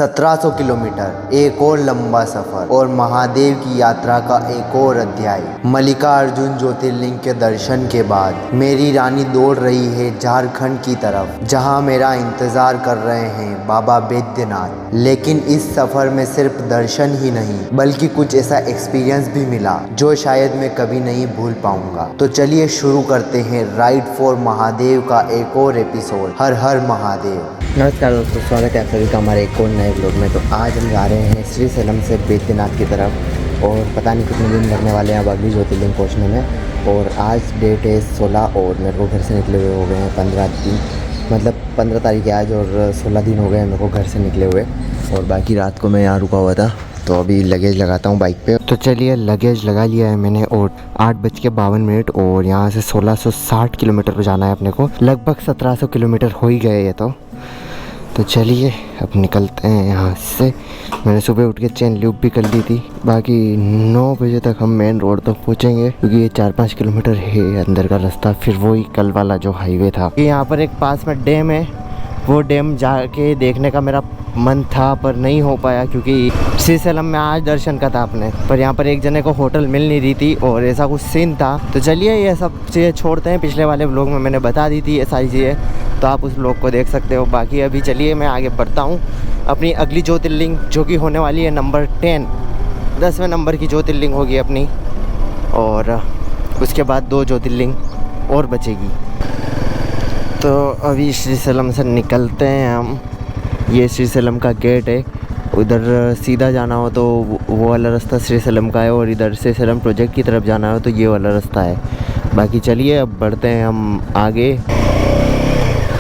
1700 kilometre, एक और लंबा सफर और महादेव की यात्रा का एक और अध्याय। मल्लिकार्जुन ज्योतिर्लिंग के दर्शन के बाद मेरी रानी दौड़ रही है झारखंड की तरफ, जहां मेरा इंतजार कर रहे हैं बाबा बैद्यनाथ। लेकिन इस सफर में सिर्फ दर्शन ही नहीं बल्कि कुछ ऐसा एक्सपीरियंस भी मिला जो शायद मैं कभी नहीं भूल पाऊंगा। तो चलिए शुरू करते हैं राइड फॉर महादेव का एक और एपिसोड। हर हर महादेव। नमस्कार दोस्तों, स्वागत है आप सभी का हमारे एक और नए ब्लॉग में। तो आज हम जा रहे हैं श्रीशैलम से बैद्यनाथ की तरफ और पता नहीं कितने दिन लगने वाले हैं अब अगली ज्योतिर्लिंग पहुँचने में। और आज डेट है 16 और मेरे को घर से निकले हुए हो गए हैं 15 दिन, मतलब 15 तारीख है आज और 16 दिन हो गए हैं मेरे को घर से निकले हुए। और बाकी रात को मैं यहाँ रुका हुआ था तो अभी लगेज लगाता हूँ बाइक पे। तो चलिए लगेज लगा लिया है मैंने और 8:52 और यहाँ से 1660 किलोमीटर पर जाना है अपने को। लगभग 1700 किलोमीटर हो ही गए ये तो चलिए अब निकलते हैं यहाँ से। मैंने सुबह उठ के चेन लूप भी कर ली थी। बाकी 9 बजे तक हम मेन रोड तक पहुँचेंगे क्योंकि ये 4-5 किलोमीटर है अंदर का रास्ता, फिर वही कल वाला जो हाईवे था। यहाँ पर एक पास में डैम है, वो डैम जाके देखने का मेरा मन था पर नहीं हो पाया क्योंकि श्रीशैलम में आज दर्शन का था अपने, पर यहाँ पर एक जने को होटल मिल नहीं रही थी और ऐसा कुछ सीन था। तो चलिए ये सब चीज़ें छोड़ते हैं, पिछले वाले व्लॉग में मैंने बता दी थी ये सारी चीज़ें, तो आप उस व्लॉग को देख सकते हो। बाकी अभी चलिए मैं आगे बढ़ता हूँ अपनी अगली ज्योतिर्लिंग जो कि होने वाली है नंबर 10वें नंबर की ज्योतिर्लिंग होगी अपनी, और उसके बाद 2 ज्योतिर्लिंग और बचेगी। तो अभी श्रीशैलम से निकलते हैं हम। ये श्रीशैलम का गेट है, उधर सीधा जाना हो तो वो वाला रास्ता श्रीशैलम का है और इधर श्रीशैलम प्रोजेक्ट की तरफ जाना हो तो ये वाला रास्ता है। बाकी चलिए अब बढ़ते हैं हम आगे।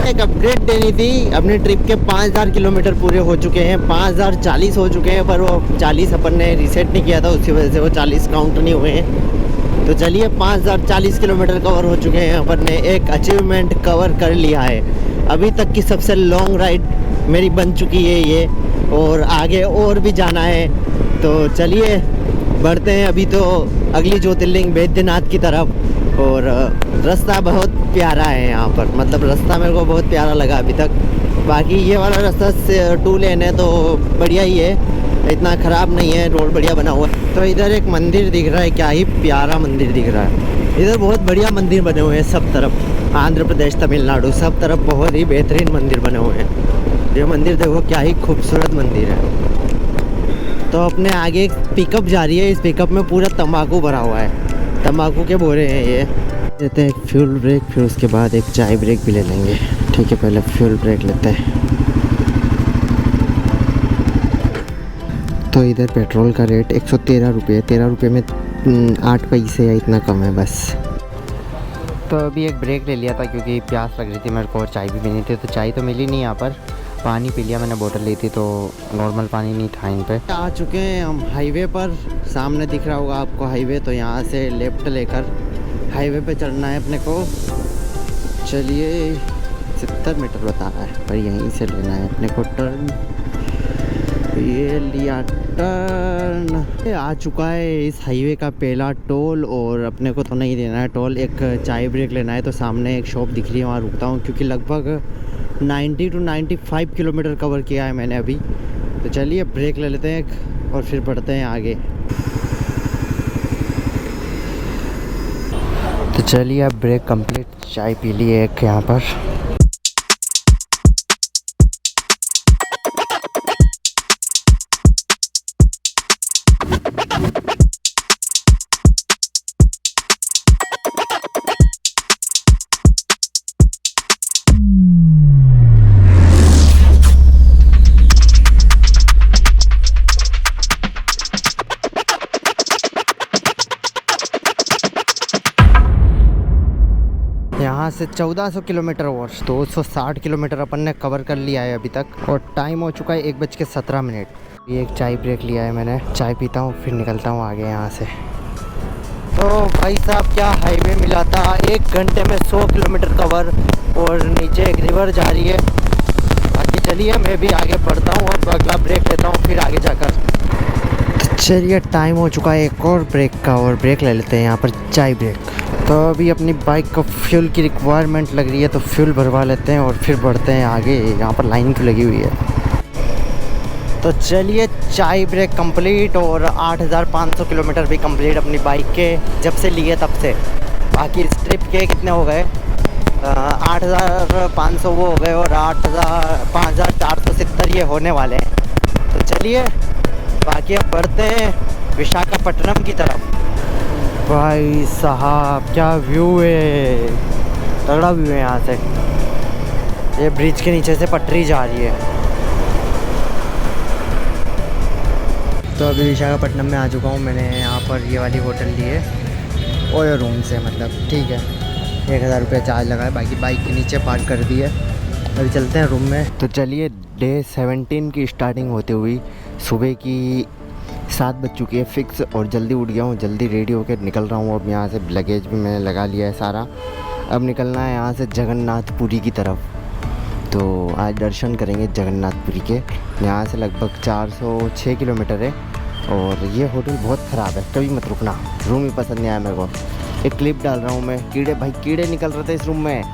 एक अपडेट देनी थी, अपनी ट्रिप के 5000 किलोमीटर पूरे हो चुके हैं, 5040 हो चुके हैं, पर वो 40 अपन ने रीसेट नहीं किया था, उसकी वजह से वो 40 काउंट नहीं हुए हैं। तो चलिए 5040 किलोमीटर कवर हो चुके हैं, अपन ने एक अचीवमेंट कवर कर लिया है। अभी तक की सबसे लॉन्ग राइड मेरी बन चुकी है ये, और आगे और भी जाना है। तो चलिए बढ़ते हैं अभी तो अगली ज्योतिर्लिंग बैद्यनाथ की तरफ। और रास्ता बहुत प्यारा है यहाँ पर, मतलब रास्ता मेरे को बहुत प्यारा लगा अभी तक। बाकी ये वाला रास्ता से 2 लेन है तो बढ़िया ही है, इतना ख़राब नहीं है, रोड बढ़िया बना हुआ है। तो इधर एक मंदिर दिख रहा है, क्या ही प्यारा मंदिर दिख रहा है। इधर बहुत बढ़िया मंदिर बने हुए हैं सब तरफ, आंध्र प्रदेश तमिलनाडु सब तरफ बहुत ही बेहतरीन मंदिर बने हुए हैं। ये मंदिर देखो क्या ही खूबसूरत मंदिर है। तो अपने आगे एक पिकअप जा रही है, इस पिकअप में पूरा तंबाकू भरा हुआ है, तंबाकू के बोरे हैं ये। लेते हैं एक फ्यूल ब्रेक, फिर उसके बाद एक चाय ब्रेक भी ले लेंगे। ठीक है, पहले फ्यूल ब्रेक लेते हैं। तो इधर पेट्रोल का रेट 113 रुपये, 13 रुपये में 8 पैसे या इतना कम है बस। तो अभी एक ब्रेक ले लिया था क्योंकि प्यास लग रही थी मेरे को और चाय भी पीनी थी। तो चाय तो मिली नहीं यहाँ पर, पानी पी लिया मैंने, बोतल ली थी तो नॉर्मल पानी नहीं था इन पे। आ चुके हैं हम हाईवे पर, सामने दिख रहा होगा आपको हाईवे। तो यहाँ से लेफ़्ट लेकर हाईवे पे चढ़ना है अपने को। चलिए 70 मीटर बता रहा है पर यहीं से लेना है अपने को टर्न। ये लिया टर्न, आ चुका है इस हाईवे का पहला टोल और अपने को तो नहीं देना है टोल, एक चाय ब्रेक लेना है। तो सामने एक शॉप दिख रही है, वहाँ रुकता हूँ क्योंकि लगभग 90 to 95 किलोमीटर कवर किया है मैंने अभी। तो चलिए ब्रेक ले लेते हैं और फिर बढ़ते हैं आगे। तो चलिए अब ब्रेक कंप्लीट, चाय पी ली एक यहाँ पर। यहाँ से 1400 किलोमीटर और 260 किलोमीटर अपन ने कवर कर लिया है अभी तक और टाइम हो चुका है 1:17। ये एक चाय ब्रेक लिया है मैंने, चाय पीता हूँ फिर निकलता हूँ आगे यहाँ से। तो भाई साहब क्या हाईवे मिला था, 1 घंटे में 100 किलोमीटर कवर और नीचे एक रिवर जा रही है। बाकी चलिए मैं भी आगे बढ़ता हूँ और अगला ब्रेक लेता हूँ फिर आगे जाकर। चलिए टाइम हो चुका है एक और ब्रेक का और ब्रेक ले लेते हैं यहाँ पर, चाय ब्रेक। तो अभी अपनी बाइक को फ्यूल की रिक्वायरमेंट लग रही है तो फ्यूल भरवा लेते हैं और फिर बढ़ते हैं आगे। यहाँ पर लाइन तो लगी हुई है। तो चलिए, चाय ब्रेक कंप्लीट और 8500 किलोमीटर भी कंप्लीट अपनी बाइक के जब से लिए तब से। बाकी इस ट्रिप के कितने हो गए, 8500 वो हो गए और 5470 ये होने वाले हैं। तो चलिए बाकी अब बढ़ते हैं विशाखापट्टनम की तरफ। भाई साहब क्या व्यू है, तगड़ा व्यू है यहाँ से। ये ब्रिज के नीचे से पटरी जा रही है। तो अभी विशाखापट्टनम में आ चुका हूँ। मैंने यहाँ पर ये वाली होटल ली है ओयो रूम से, मतलब ठीक है 1000 रुपये चार्ज लगा है। बाकी बाइक के नीचे पार्क कर दी है। अभी चलते हैं रूम में। तो चलिए, डे 17 की स्टार्टिंग होते हुई सुबह की 7 बज चुकी है फिक्स और जल्दी उठ गया हूँ, जल्दी रेडी होकर निकल रहा हूँ। अब यहाँ से लगेज भी मैंने लगा लिया है सारा। अब निकलना है यहाँ से जगन्नाथपुरी की तरफ। तो आज दर्शन करेंगे जगन्नाथपुरी के। यहाँ से लगभग 406 किलोमीटर है। और ये होटल बहुत ख़राब है, कभी मत रुकना। रूम ही पसंद नहीं आया मेरे को। एक क्लिप डाल रहा हूँ मैं। कीड़े भाई कीड़े निकल रहे थे इस रूम में,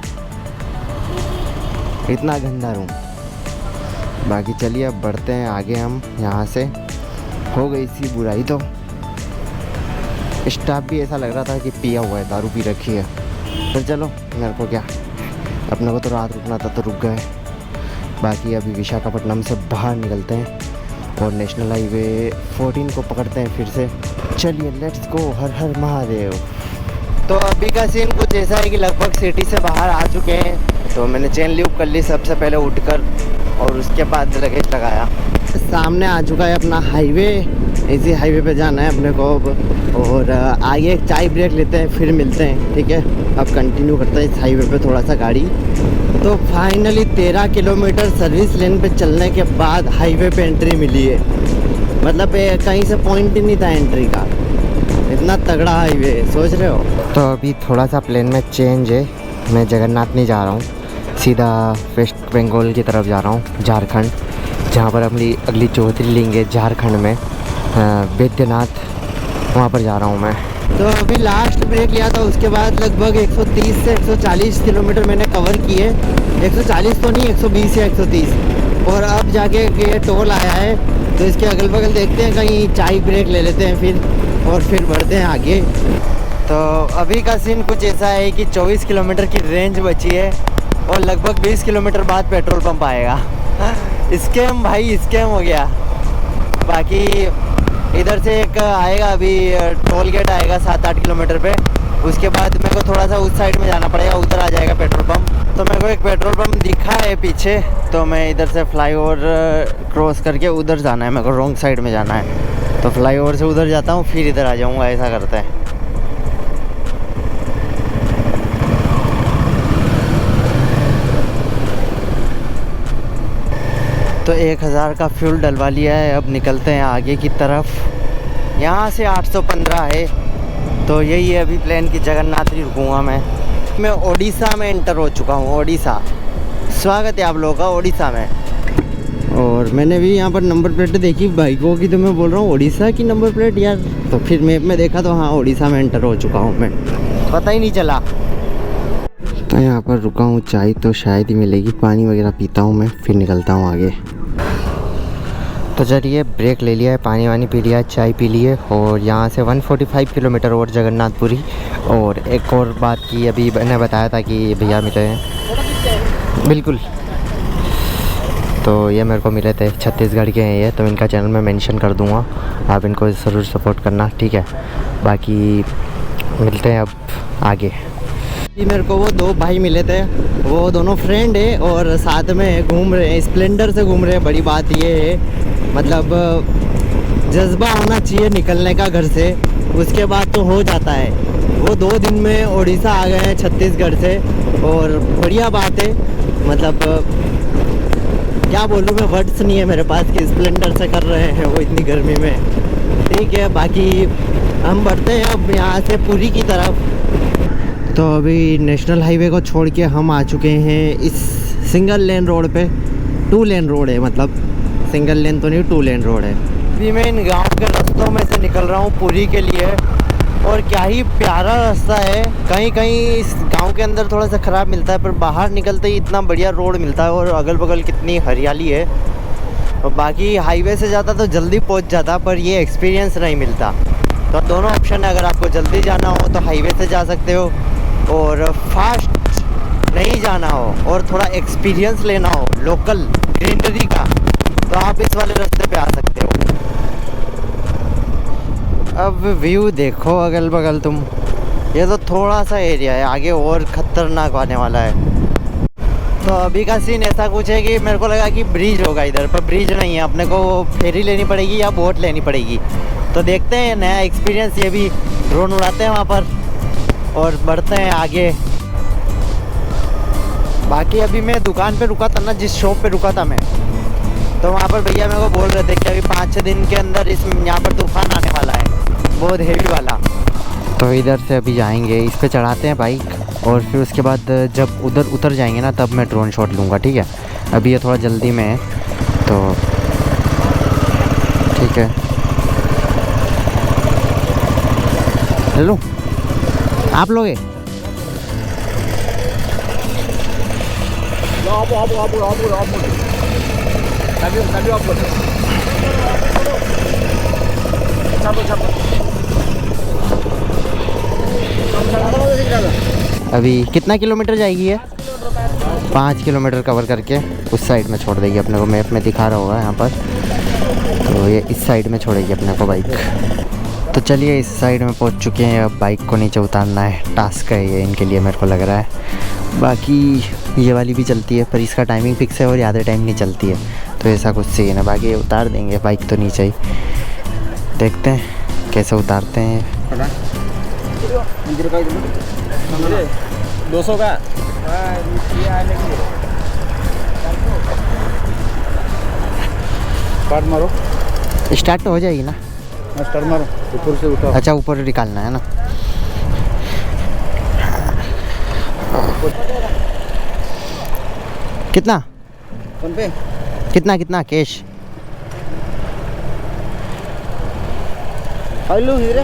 इतना गंदा रूम। बाकी चलिए अब बढ़ते हैं आगे हम। यहाँ से हो गई सी बुराई। तो स्टाफ भी ऐसा लग रहा था कि पिया हुआ है, दारू पी रखी है। पर चलो मेरे को क्या, अपने को तो रात रुकना था तो रुक गए। बाकी अभी विशाखापट्टनम से बाहर निकलते हैं और नेशनल हाईवे 14 को पकड़ते हैं फिर से। चलिए लेट्स गो, हर हर महादेव। तो अभी का सीन कुछ ऐसा है कि लगभग सिटी से बाहर आ चुके हैं। तो मैंने चेन लूप कर ली सबसे पहले उठकर और उसके बाद लगेज लगाया। सामने आ चुका है अपना हाईवे। इसी हाईवे पे जाना है अपने को अब। और आगे एक चाय ब्रेक लेते हैं फिर मिलते हैं, ठीक है। अब कंटिन्यू करते हैं इस हाईवे पे थोड़ा सा गाड़ी। तो फाइनली 13 किलोमीटर सर्विस लेन पे चलने के बाद हाईवे पे एंट्री मिली है। मतलब कहीं से पॉइंट ही नहीं था एंट्री का, इतना तगड़ा हाईवे है, सोच रहे हो। तो अभी थोड़ा सा प्लान में चेंज है। मैं जगन्नाथ नहीं जा रहा हूँ, सीधा वेस्ट बंगाल की तरफ जा रहा हूँ, झारखंड, जहाँ पर अपनी अगली ज्योतिर्लिंग है झारखंड में, बैद्यनाथ। वहाँ पर जा रहा हूँ मैं। तो अभी लास्ट ब्रेक लिया था, उसके बाद लगभग 130 से 140 किलोमीटर मैंने कवर किए। 140 तो नहीं, 120 या 130। और अब जाके ये टोल आया है, तो इसके अगल बगल देखते हैं, कहीं चाय ब्रेक ले लेते हैं फिर, और फिर बढ़ते हैं आगे। तो अभी का सीन कुछ ऐसा है कि 24 किलोमीटर की रेंज बची है और लगभग 20 किलोमीटर बाद पेट्रोल पंप आएगा। स्कैम भाई, स्कैम हो गया। बाकी इधर से एक आएगा, अभी टोल गेट आएगा 7-8 किलोमीटर पे। उसके बाद मेरे को थोड़ा सा उस साइड में जाना पड़ेगा, उधर आ जाएगा पेट्रोल पंप। तो मेरे को एक पेट्रोल पंप दिखा है पीछे, तो मैं इधर से फ्लाईओवर क्रॉस करके उधर जाना है। मेरे को रॉन्ग साइड में जाना है, तो फ्लाईओवर से उधर जाता हूँ फिर इधर आ जाऊँगा, ऐसा करते हैं। तो 1000 का फ्यूल डलवा लिया है। अब निकलते हैं आगे की तरफ। यहाँ से 815 है, तो यही है अभी प्लान की जगन्नाथ ही रुकूँगा मैं ओडिशा में एंटर हो चुका हूँ। ओडिशा, स्वागत है आप लोगों का ओडिशा में। और मैंने भी यहाँ पर नंबर प्लेट देखी बाइकों की, तो मैं बोल रहा हूँ ओडिशा की नंबर प्लेट यार। तो फिर मैप में देखा तो हाँ, ओडिशा में एंटर हो चुका हूँ मैं, पता ही नहीं चला। तो यहाँ पर रुका हूँ, चाय तो शायद ही मिलेगी। पानी वगैरह पीता हूँ मैं, फिर निकलता हूँ आगे। तो चलिए ब्रेक ले लिया है, पानी वानी पी लिया, चाय पी ली है। और यहाँ से 145 किलोमीटर और जगन्नाथपुरी। और एक और बात की, अभी मैंने बताया था कि भैया मिले हैं, बिल्कुल। तो ये मेरे को मिले थे, छत्तीसगढ़ के हैं ये। तो इनका चैनल मैं मेंशन कर दूँगा, आप इनको ज़रूर सपोर्ट करना, ठीक है। बाकी मिलते हैं अब आगे। मेरे को वो 2 भाई मिले थे, वो दोनों फ्रेंड है और साथ में घूम रहे हैं, स्प्लेंडर से घूम रहे हैं। बड़ी बात ये है, मतलब जज्बा होना चाहिए निकलने का घर से, उसके बाद तो हो जाता है। वो 2 दिन में उड़ीसा आ गए हैं छत्तीसगढ़ से, और बढ़िया बात है। मतलब क्या बोलूँ मैं, वर्ड्स नहीं है मेरे पास कि स्प्लेंडर से कर रहे हैं वो इतनी गर्मी में, ठीक है। बाकी हम बढ़ते हैं अब यहाँ से पुरी की तरफ। तो अभी नेशनल हाईवे को छोड़ के हम आ चुके हैं इस सिंगल लेन रोड पे। 2 लेन रोड है, मतलब सिंगल लेन तो नहीं, 2 लेन रोड है। अभी मैं इन गांव के रास्तों में से निकल रहा हूँ पुरी के लिए, और क्या ही प्यारा रास्ता है। कहीं कहीं इस गांव के अंदर थोड़ा सा ख़राब मिलता है, पर बाहर निकलते ही इतना बढ़िया रोड मिलता है, और अगल बगल कितनी हरियाली है। और बाकी हाईवे से जाता तो जल्दी पहुंच जाता, पर ये एक्सपीरियंस नहीं मिलता। तो दोनों ऑप्शन है, अगर आपको जल्दी जाना हो तो हाईवे से जा सकते हो, और फास्ट नहीं जाना हो और थोड़ा एक्सपीरियंस लेना हो लोकल ग्रीनरी का, तो आप इस वाले रास्ते पे आ सकते हो। अब व्यू देखो अगल बगल तुम, ये तो थोड़ा सा एरिया है, आगे और ख़तरनाक आने वाला है। तो अभी का सीन ऐसा कुछ है कि मेरे को लगा कि ब्रिज होगा इधर, पर ब्रिज नहीं है, अपने को फेरी लेनी पड़ेगी या बोट लेनी पड़ेगी। तो देखते हैं, नया एक्सपीरियंस, ये भी ड्रोन उड़ाते हैं वहाँ पर और बढ़ते हैं आगे। बाकी अभी मैं दुकान पे रुका था ना, जिस शॉप पे रुका था मैं, तो वहाँ पर भैया मेरे को बोल रहे थे कि अभी 5-6 दिन के अंदर इस यहाँ पर तूफान आने वाला है, बहुत हेवी वाला। तो इधर से अभी जाएंगे, इस पे चढ़ाते हैं बाइक, और फिर उसके बाद जब उधर उतर जाएंगे ना तब मैं ड्रोन शॉट लूँगा, ठीक है। अभी ये थोड़ा जल्दी में है तो ठीक है, ले लूँ, आप लोगे? अभी कितना किलोमीटर जाएगी है? 5 किलोमीटर कवर करके उस साइड में छोड़ देगी अपने को, मैप में दिखा रहा होगा यहाँ पर। तो ये इस साइड में छोड़ेगी अपने को बाइक। तो चलिए इस साइड में पहुँच चुके हैं, अब बाइक को नीचे उतारना है, टास्क है ये इनके लिए, मेरे को लग रहा है। बाकी ये वाली भी चलती है, पर इसका टाइमिंग फिक्स है और ज़्यादा टाइम नहीं चलती है, तो ऐसा कुछ सीन है। बाकी उतार देंगे बाइक तो नीचे ही, देखते हैं कैसे उतारते हैं। 200 का स्टार्ट मारो, स्टार्ट तो हो जाएगी ना? स्टार्ट मारो, ऊपर से उठाओ। अच्छा, ऊपर निकालना है ना? कितना फोन पे कितना कितना कैश? हेलो हीरे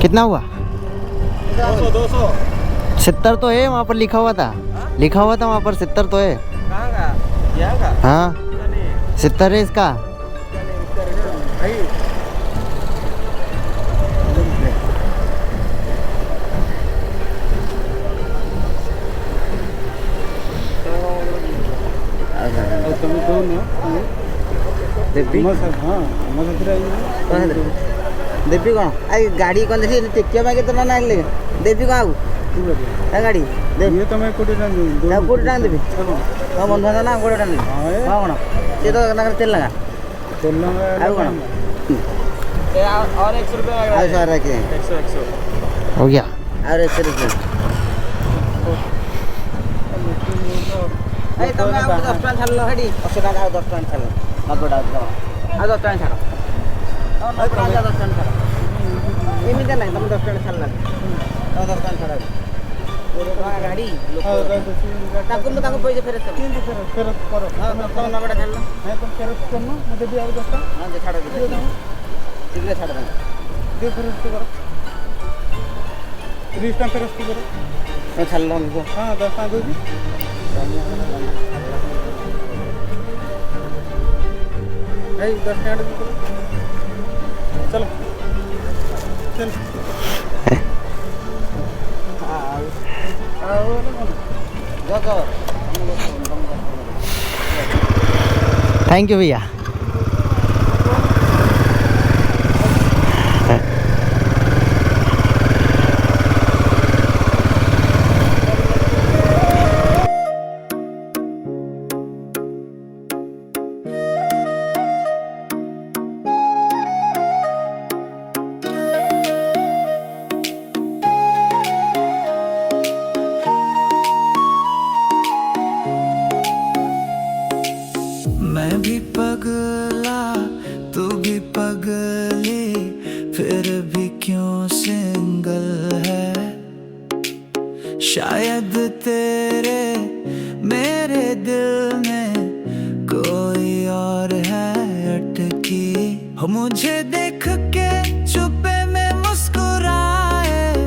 कितना हुआ? 200 70 तो है, वहाँ पर लिखा हुआ था, लिखा हुआ था वहाँ पर 70 तो है। कहाँ का? यहाँ का? हाँ 70 है इसका। देवी देवी कौन आई गाड़ी कौन देखी टेकिया में केतना ना ले देवी को आउ ए गाड़ी देव ये तो मैं कोटी टांग दूं। ना कोटी टांग देवी तो बंधु ना कोटी टांग हां कोन ये तो ना तेल लगा आउ कोन और 100 रुपए आ सारा के 100 हो गया। और 100 रुपए ए तुम आ 10 टन छाड़ लो हेडी 80 टका 10 टन छाड़ 90 टका आ 10 टन छाड़ और 10 टन छाड़ एमिता नहीं तुम 10 टन छाड़ ला 10 टन छाड़ गाड़ी ताकुन तो ताको पैसे फेरत कर फेरत करो। हां तुम 90 छाड़ लो मैं तुम फेरत करना मुझे भी और 10 हां जे छाड़ दे शीघ्र छाड़ दे दे फेरत करो 30 टका फेरत करो मैं छाड़ लो उनको। हां 10 टका दो जी ए 10 टका दे चलो चल थैंक यू भैया। मैं भी पगला तू भी पगली फिर भी क्यों सिंगल है। शायद तेरे मेरे दिल में कोई और है अटकी हो। मुझे देख के चुपे में मुस्कुराए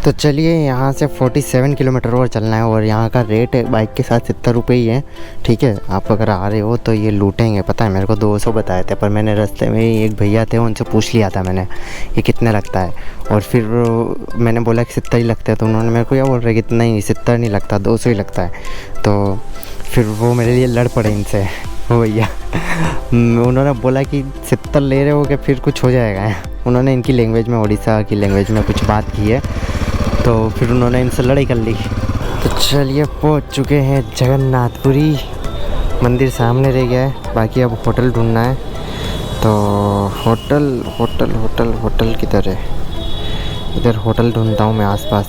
तो चलिए यहाँ से 47 किलोमीटर और चलना है और यहाँ का रेट बाइक के साथ 70 रुपये ही है। ठीक है, आप अगर आ रहे हो तो ये लूटेंगे। पता है मेरे को 200 बताए थे, पर मैंने रास्ते में ही एक भैया थे उनसे पूछ लिया था मैंने ये कितने लगता है, और फिर मैंने बोला कि 70 ही लगता है, तो उन्होंने मेरे को क्या बोल रहे कि इतना ही 70 नहीं लगता 200 ही लगता है। तो फिर वो मेरे लिए लड़ पड़े इनसे वो भैया उन्होंने बोला कि 70 ले रहे हो कि फिर कुछ हो जाएगा। उन्होंने इनकी लैंग्वेज में, उड़ीसा की लैंग्वेज में कुछ बात की है, तो फिर उन्होंने इनसे लड़ाई कर ली। तो चलिए पहुंच चुके हैं जगन्नाथपुरी, मंदिर सामने रह गया है, बाकी अब होटल ढूंढना है। तो होटल किधर है? इधर होटल ढूंढता हूँ मैं आसपास,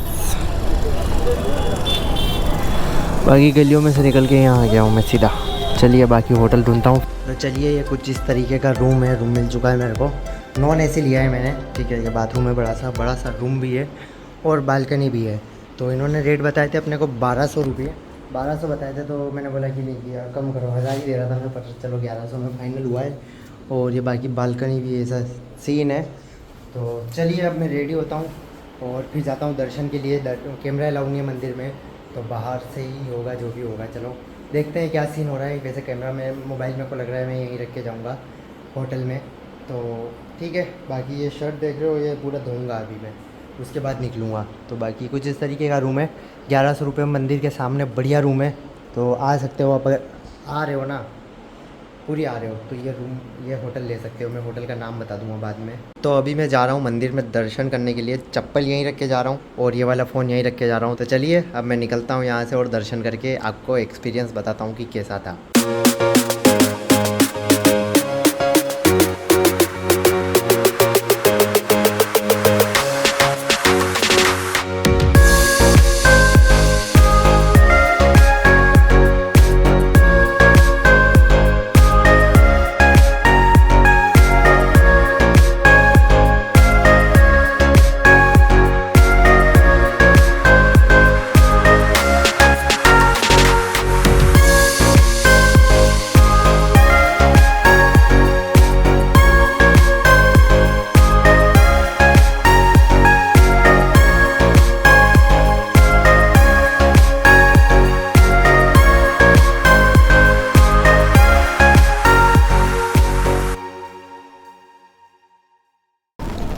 बाकी गलियों में से निकल के यहाँ आ गया हूँ मैं सीधा। चलिए बाकी होटल ढूंढता हूँ। तो चलिए ये कुछ इस तरीके का रूम है, रूम मिल चुका है मेरे को। नॉन AC लिया है मैंने। ठीक है, ये बाथरूम है, बड़ा सा रूम भी है और बालकनी भी है। तो इन्होंने रेट बताए थे अपने को 1200 रुपये, 1200 बताए थे। तो मैंने बोला कि नहीं यार कम करो, 1000 ही दे रहा था मैं, पर चलो 1100 में फाइनल हुआ है। और ये बाकी बालकनी भी ऐसा सीन है। तो चलिए अब मैं रेडी होता हूँ और फिर जाता हूँ दर्शन के लिए। कैमरा अलाउ नहीं है मंदिर में, तो बाहर से ही होगा जो भी होगा। चलो देखते हैं क्या सीन हो रहा है। वैसे कैमरा में मोबाइल मेरे को लग रहा है मैं यहीं रख के जाऊँगा होटल में, तो ठीक है। बाकी ये शर्ट देख रहे हो, ये पूरा धोऊंगा अभी मैं, उसके बाद निकलूँगा। तो बाकी कुछ इस तरीके का रूम है, 1100 रुपये मंदिर के सामने, बढ़िया रूम है। तो आ सकते हो आप, अगर आ रहे हो ना, पूरी आ रहे हो तो ये रूम, ये होटल ले सकते हो। मैं होटल का नाम बता दूंगा बाद में। तो अभी मैं जा रहा हूँ मंदिर में दर्शन करने के लिए। चप्पल यहीं रख के जा रहा हूँ और ये वाला फ़ोन यहीं रख के जा रहा हूँ। तो चलिए अब मैं निकलता हूँ यहाँ से और दर्शन करके आपको एक्सपीरियंस बताता हूँ कि कैसा था।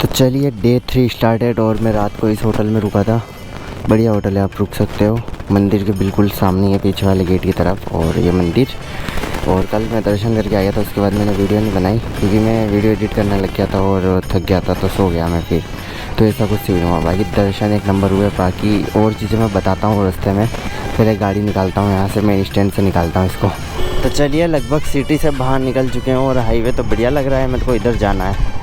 तो चलिए डे 3 स्टार्टेड और मैं रात को इस होटल में रुका था। बढ़िया होटल है, आप रुक सकते हो। मंदिर के बिल्कुल सामने है, पीछे वाले गेट की तरफ, और ये मंदिर। और कल मैं दर्शन करके आया था, उसके बाद मैंने वीडियो नहीं बनाई क्योंकि मैं वीडियो एडिट करने लग गया था और थक गया था, तो सो गया मैं फिर। तो ऐसा कुछ सीन हुआ। बाकी दर्शन एक नंबर हुए। बाकी और चीज़ें मैं बताता हूँ रास्ते में। पहले गाड़ी निकालता हूँ यहाँ से, मेन स्टैंड से निकालता हूँ इसको। तो चलिए लगभग सिटी से बाहर निकल चुके हैं और हाईवे तो बढ़िया लग रहा है, मेरे को इधर जाना है।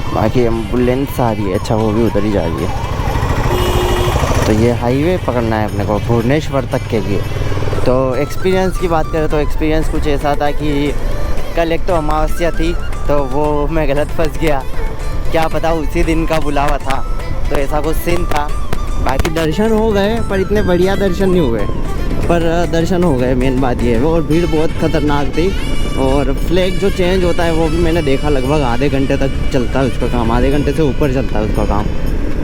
बाकी एम्बुलेंस आ रही है, अच्छा वो भी उधर ही जा रही है। तो ये हाईवे पकड़ना है अपने को भुवनेश्वर तक के लिए। तो एक्सपीरियंस की बात करें तो एक्सपीरियंस कुछ ऐसा था कि कल एक तो अमावस्या थी, तो वो मैं गलत फंस गया, क्या पता उसी दिन का बुलावा था, तो ऐसा कुछ सीन था। बाकी दर्शन हो गए, पर इतने बढ़िया दर्शन नहीं हुए, पर दर्शन हो गए, मेन बात ये है। और भीड़ बहुत ख़तरनाक थी। और फ्लैग जो चेंज होता है वो भी मैंने देखा, लगभग आधे घंटे तक चलता है उसका काम, आधे घंटे से ऊपर चलता है उसका काम,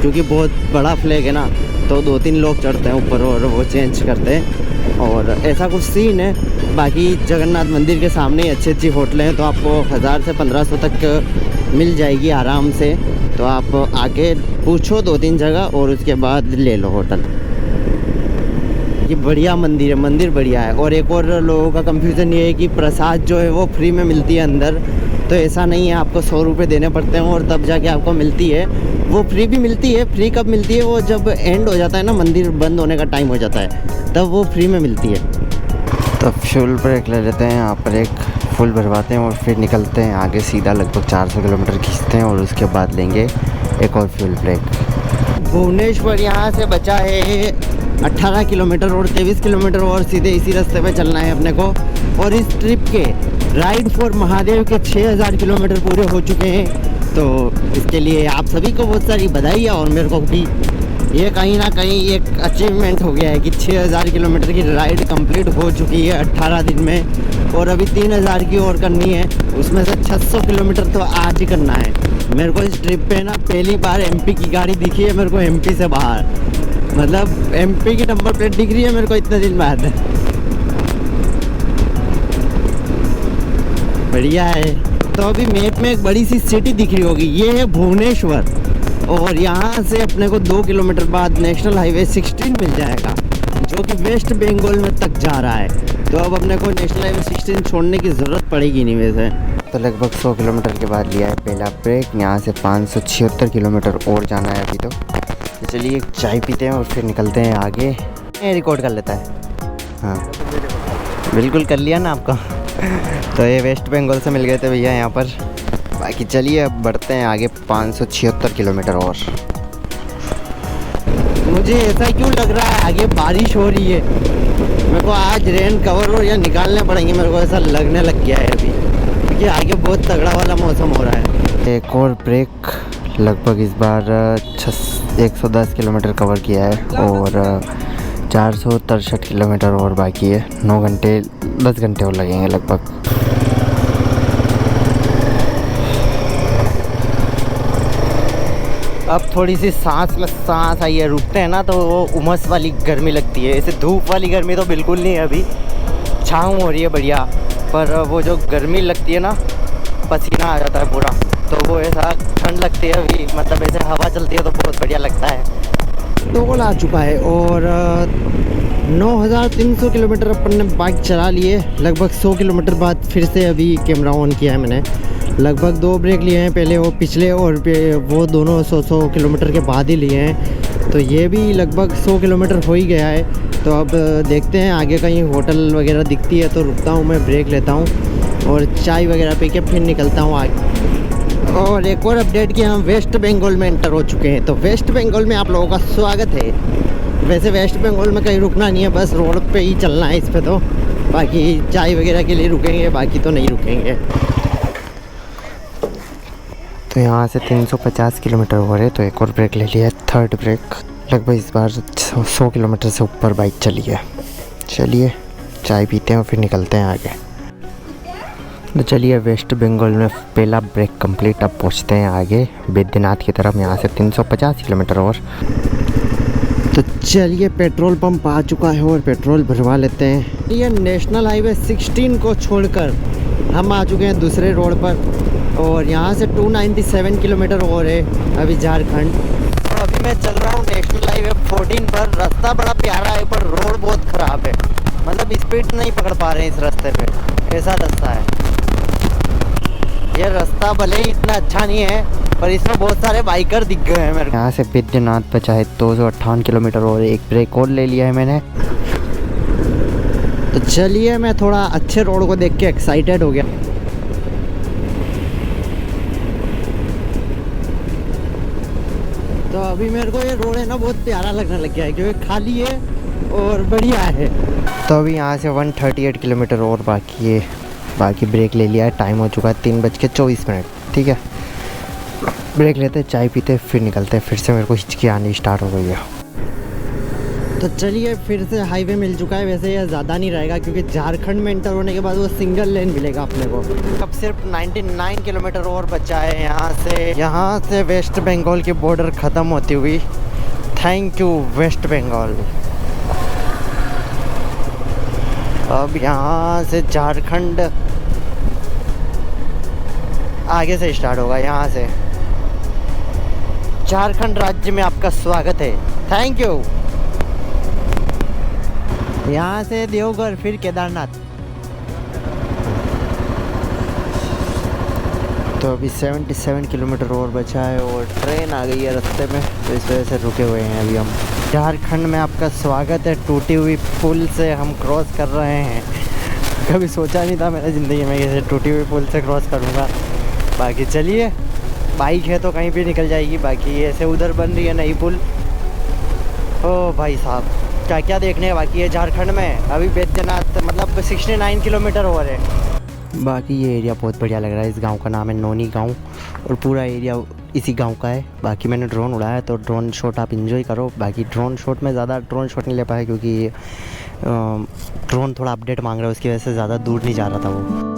क्योंकि बहुत बड़ा फ्लैग है ना, तो 2-3 लोग चढ़ते हैं ऊपर और वो चेंज करते हैं, और ऐसा कुछ सीन है। बाकी जगन्नाथ मंदिर के सामने ही अच्छी होटलें हैं, तो आपको 1000 से 1500 तक मिल जाएगी आराम से। तो आप आके पूछो 2-3 जगह और उसके बाद ले लो होटल। ये बढ़िया मंदिर है, मंदिर बढ़िया है। और एक और लोगों का कंफ्यूजन ये है कि प्रसाद जो है वो फ्री में मिलती है अंदर, तो ऐसा नहीं है, आपको 100 रुपये देने पड़ते हैं और तब जाके आपको मिलती है। वो फ्री भी मिलती है। फ्री कब मिलती है? वो जब एंड हो जाता है ना, मंदिर बंद होने का टाइम हो जाता है, तब वो फ्री में मिलती है। तो फ्यूल ब्रेक ले लेते हैं, यहाँ पर एक फुल भरवाते हैं और फिर निकलते हैं आगे सीधा, लगभग 400 किलोमीटर खींचते हैं और उसके बाद लेंगे एक और फ्यूल ब्रेक। भुवनेश्वर यहाँ से बचा है 18 किलोमीटर और 23 किलोमीटर और सीधे इसी रास्ते पे चलना है अपने को। और इस ट्रिप के राइड फॉर महादेव के 6000 किलोमीटर पूरे हो चुके हैं। तो इसके लिए आप सभी को बहुत सारी बधाई और मेरे को भी ये कहीं ना कहीं एक अचीवमेंट हो गया है कि 6000 किलोमीटर की राइड कंप्लीट हो चुकी है 18 दिन में, और अभी 3000 की और करनी है। उसमें से 600 किलोमीटर तो आज ही करना है। मेरे को इस ट्रिप पे ना पहली बार एमपी की गाड़ी दिखी है, मेरे को एमपी से बाहर, मतलब एमपी की नंबर प्लेट दिख रही है मेरे को इतने दिन बाद। बढ़िया है। तो अभी मैप में एक बड़ी सी सिटी दिख रही होगी, ये है भुवनेश्वर, और यहाँ से अपने को 2 किलोमीटर बाद नेशनल हाईवे 16 मिल जाएगा, जो कि वेस्ट बंगाल में तक जा रहा है। तो अब अपने को नेशनल हाईवे 16 छोड़ने की ज़रूरत पड़ेगी नहीं वैसे। तो लगभग 100 किलोमीटर के बाद लिया है पहला ब्रेक। यहाँ से 576 किलोमीटर और जाना है अभी। तो चलिए एक चाय पीते हैं और फिर निकलते हैं आगे। ये रिकॉर्ड कर लेता है, हाँ बिल्कुल कर लिया ना आपका। तो ये वेस्ट बंगाल से मिल गए थे भैया यहाँ पर। बाकी चलिए अब बढ़ते हैं आगे 576 किलोमीटर और। मुझे ऐसा क्यों लग रहा है आगे बारिश हो रही है। मेरे को आज रेन कवर और या निकालने पड़ेंगे, मेरे को ऐसा लगने लग गया है अभी, क्योंकि आगे बहुत तगड़ा वाला मौसम हो रहा है। एक और ब्रेक। लगभग इस बार 110 किलोमीटर कवर किया है और 463 किलोमीटर और बाकी है। 10 घंटे और लगेंगे लगभग। अब थोड़ी सी सांस में सांस आई है, रुकते हैं ना तो वो उमस वाली गर्मी लगती है। ऐसे धूप वाली गर्मी तो बिल्कुल नहीं है, अभी छाँव हो रही है बढ़िया, पर वो जो गर्मी लगती है ना, पसीना आ जाता है पूरा, तो वो ऐसा ठंड लगती है अभी, मतलब ऐसे हवा चलती है तो बहुत बढ़िया लगता है। डोल आ चुका है और 9300 किलोमीटर अपन ने बाइक चला लिए। लगभग 100 किलोमीटर बाद फिर से अभी कैमरा ऑन किया है मैंने। लगभग 2 ब्रेक लिए हैं, पहले वो पिछले और वो दोनों 100 किलोमीटर के बाद ही लिए हैं। तो ये भी लगभग 100 किलोमीटर हो ही गया है। तो अब देखते हैं आगे कहीं होटल वगैरह दिखती है तो रुकता हूँ मैं, ब्रेक लेता हूँ और चाय वगैरह पी के फिर निकलता हूँ आगे। और एक और अपडेट कि हम वेस्ट बंगाल में एंटर हो चुके हैं। तो वेस्ट बंगाल में आप लोगों का स्वागत है। वैसे वेस्ट बंगाल में कहीं रुकना नहीं है, बस रोड पे ही चलना है इस पे। तो बाकी चाय वगैरह के लिए रुकेंगे, बाकी तो नहीं रुकेंगे। तो यहाँ से 350 किलोमीटर हो रहे, तो एक और ब्रेक ले लिया है, 3rd ब्रेक। लगभग इस बार 100 किलोमीटर से ऊपर बाइक चली है। चलिए चाय पीते हैं और फिर निकलते हैं आगे। तो चलिए वेस्ट बंगाल में पहला ब्रेक कंप्लीट। अब पहुँचते हैं आगे बैद्यनाथ की तरफ, यहाँ से 350 किलोमीटर और। तो चलिए पेट्रोल पंप आ चुका है और पेट्रोल भरवा लेते हैं। ये नेशनल हाईवे 16 को छोड़कर हम आ चुके हैं दूसरे रोड पर, और यहाँ से 297 किलोमीटर और है अभी झारखंड। तो अभी मैं चल रहा हूँ नेशनल हाईवे 14 पर। रास्ता बड़ा प्यारा है पर रोड बहुत ख़राब है, मतलब स्पीड नहीं पकड़ पा रहे हैं इस रास्ते पे, ऐसा रास्ता है। ये रास्ता भले ही इतना अच्छा नहीं है पर इसमें बहुत सारे बाइकर दिख गए हैं मेरे को। यहाँ से बैद्यनाथ बचा है 258 किलोमीटर और एक ब्रेक और ले लिया है मैंने। तो चलिए मैं थोड़ा अच्छे रोड को देख के एक्साइटेड हो गया। तो अभी मेरे को ये रोड है ना बहुत प्यारा लगने लग गया है, क्योंकि खाली है और बढ़िया है। तो अभी यहाँ से 138 किलोमीटर और बाकी है। बाकी ब्रेक ले लिया है, टाइम हो चुका है 3:24। ठीक है, ब्रेक लेते चाय पीते फिर निकलते। फिर से मेरे को हिचकी आनी स्टार्ट हो गई है। तो चलिए फिर से हाईवे मिल चुका है। वैसे यह ज़्यादा नहीं रहेगा क्योंकि झारखंड में एंटर होने के बाद वो सिंगल लेन मिलेगा अपने को। अब सिर्फ 99 किलोमीटर और बचा है यहाँ से वेस्ट बंगाल की बॉर्डर ख़त्म होती हुई। Thank you West Bengal. अब यहाँ से झारखंड आगे से स्टार्ट होगा। यहाँ से झारखंड राज्य में आपका स्वागत है, थैंक यू। यहाँ से देवघर फिर केदारनाथ। तो अभी 77 किलोमीटर और बचा है और ट्रेन आ गई है रास्ते में, तो इस वजह से रुके हुए हैं अभी हम। झारखंड में आपका स्वागत है। टूटी हुई पुल से हम क्रॉस कर रहे हैं। कभी सोचा नहीं था मैंने ज़िंदगी में ऐसे टूटी हुई पुल से क्रॉस करूँगा। बाकी चलिए, बाइक है तो कहीं भी निकल जाएगी। बाकी ऐसे उधर बन रही है नई पुल। ओ भाई साहब, क्या क्या देखने बाकी है झारखंड में। अभी बैद्यनाथ मतलब 69 किलोमीटर हो रहे हैं। बाकी ये एरिया बहुत बढ़िया लग रहा है। इस गांव का नाम है नोनी गांव और पूरा एरिया इसी गांव का है। बाकी मैंने ड्रोन उड़ाया है तो ड्रोन शॉट आप इंजॉय करो। बाकी ड्रोन शॉट में ज़्यादा ड्रोन शॉट नहीं ले पाया क्योंकि ड्रोन थोड़ा अपडेट मांग रहा है, उसकी वजह से ज़्यादा दूर नहीं जा रहा था वो।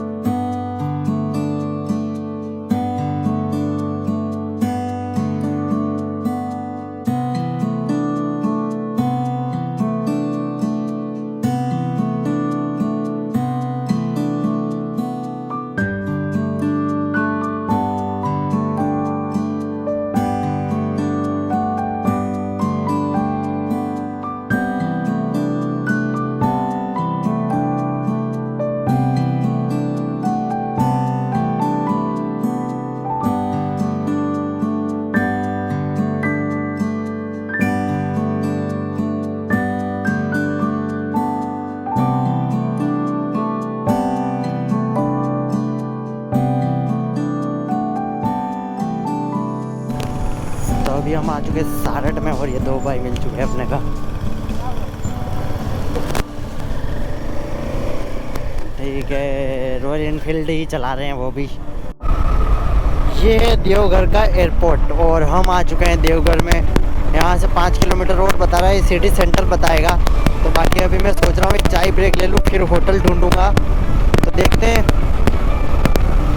तो अभी हम आ चुके हैं सारठ में और ये दो भाई मिल चुके हैं अपने का। ठीक है, रॉयल एनफील्ड ही चला रहे हैं वो भी। ये है देवघर का एयरपोर्ट और हम आ चुके हैं देवघर में। यहाँ से 5 किलोमीटर रोड बता रहा है, सिटी सेंटर बताएगा। तो बाकी अभी मैं सोच रहा हूँ एक चाय ब्रेक ले लूँ, फिर होटल ढूंढूंगा। तो देखते हैं,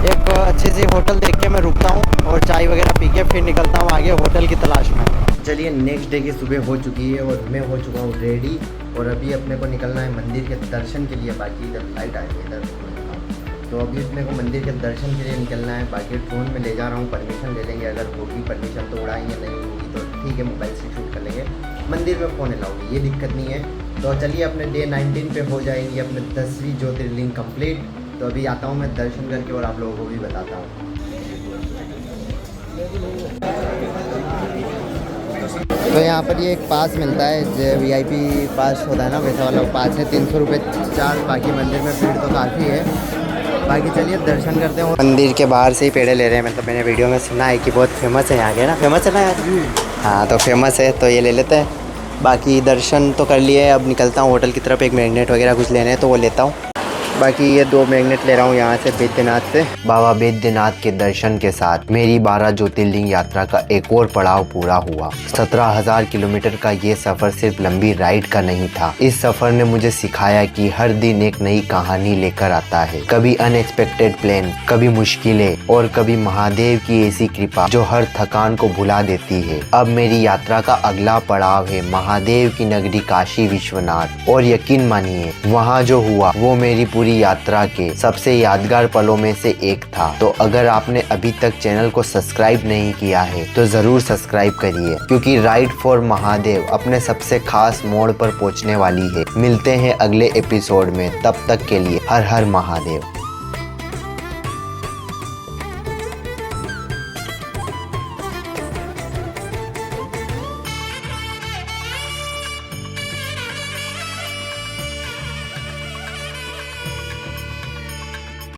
एक अच्छी सी होटल देख के मैं रुकता हूँ और चाय वगैरह पी के फिर निकलता हूँ आगे होटल की तलाश में। चलिए, नेक्स्ट डे की सुबह हो चुकी है और मैं हो चुका हूँ रेडी और अभी अपने को निकलना है मंदिर के दर्शन के लिए। बाकी इधर फ्लाइट आई है इधर, तो अभी अपने को मंदिर के दर्शन के लिए निकलना है। बाकी ड्रोन में ले जा रहा हूँ, परमिशन ले लेंगे, अगर होगी परमिशन तो उड़ाएंगे, नहीं होगी तो ठीक है मोबाइल से शूट कर लेंगे। मंदिर में फ़ोन अलाउड, ये दिक्कत नहीं है। तो चलिए, अपने डे 19 पे हो जाएंगी अपने 10वीं ज्योतिर्लिंग कंप्लीट। तो अभी आता हूँ मैं दर्शन करके और आप लोगों को भी बताता हूँ। तो यहाँ पर ये एक पास मिलता है, जो VIP पास होता है ना, वैसा वाला पास है। 300 रुपये चार्ज। बाकी मंदिर में भीड़ तो काफ़ी है। बाकी चलिए दर्शन करते हैं। मंदिर के बाहर से ही पेड़े ले रहे हैं, मतलब मैंने वीडियो में सुना है कि बहुत फेमस है यहाँ के ना। फेमस है ना यार? हाँ, तो फेमस है तो ये ले लेते हैं। बाकी दर्शन तो कर लिए, अब निकलता हूँ होटल की तरफ। एक मैग्नेट वगैरह कुछ लेने हैं तो वो लेता हूँ। बाकी ये 2 मैग्नेट ले रहा हूँ यहाँ से बैद्यनाथ से। बाबा बैद्यनाथ के दर्शन के साथ मेरी 12 ज्योतिर्लिंग यात्रा का एक और पड़ाव पूरा हुआ। 17,000 किलोमीटर का ये सफर सिर्फ लंबी राइड का नहीं था। इस सफर ने मुझे सिखाया कि हर दिन एक नई कहानी लेकर आता है। कभी अनएक्सपेक्टेड प्लान, कभी मुश्किलें और कभी महादेव की ऐसी कृपा जो हर थकान को भुला देती है। अब मेरी यात्रा का अगला पड़ाव है महादेव की नगरी काशी विश्वनाथ। और यकीन मानिए, वहाँ जो हुआ वो मेरी पूरी यात्रा के सबसे यादगार पलों में से एक था। तो अगर आपने अभी तक चैनल को सब्सक्राइब नहीं किया है तो जरूर सब्सक्राइब करिए, क्योंकि राइड फॉर महादेव अपने सबसे खास मोड़ पर पहुंचने वाली है। मिलते हैं अगले एपिसोड में, तब तक के लिए हर हर महादेव।